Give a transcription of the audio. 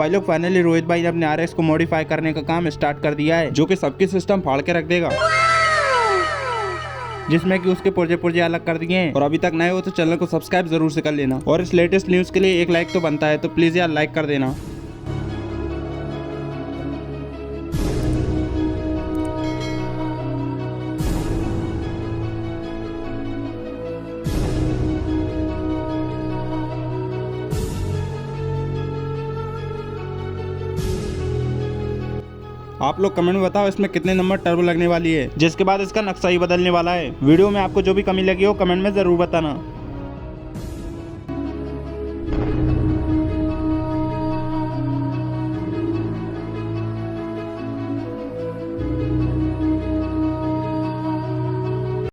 भाई लोग फाइनली रोहित भाई ने अपने RX को मॉडिफाई करने का काम स्टार्ट कर दिया है, जो कि सबकी सिस्टम फाड़ के रख देगा, जिसमें कि उसके पुर्जे पुर्जे अलग कर दिए हैं। और अभी तक नए हो तो चैनल को सब्सक्राइब जरूर से कर लेना, और इस लेटेस्ट न्यूज के लिए एक लाइक तो बनता है, तो प्लीज यार लाइक कर देना। आप लोग कमेंट में बताओ इसमें कितने नंबर टर्बो लगने वाली है, जिसके बाद इसका नक्शा ही बदलने वाला है। वीडियो में आपको जो भी कमी लगी हो कमेंट में जरूर बताना।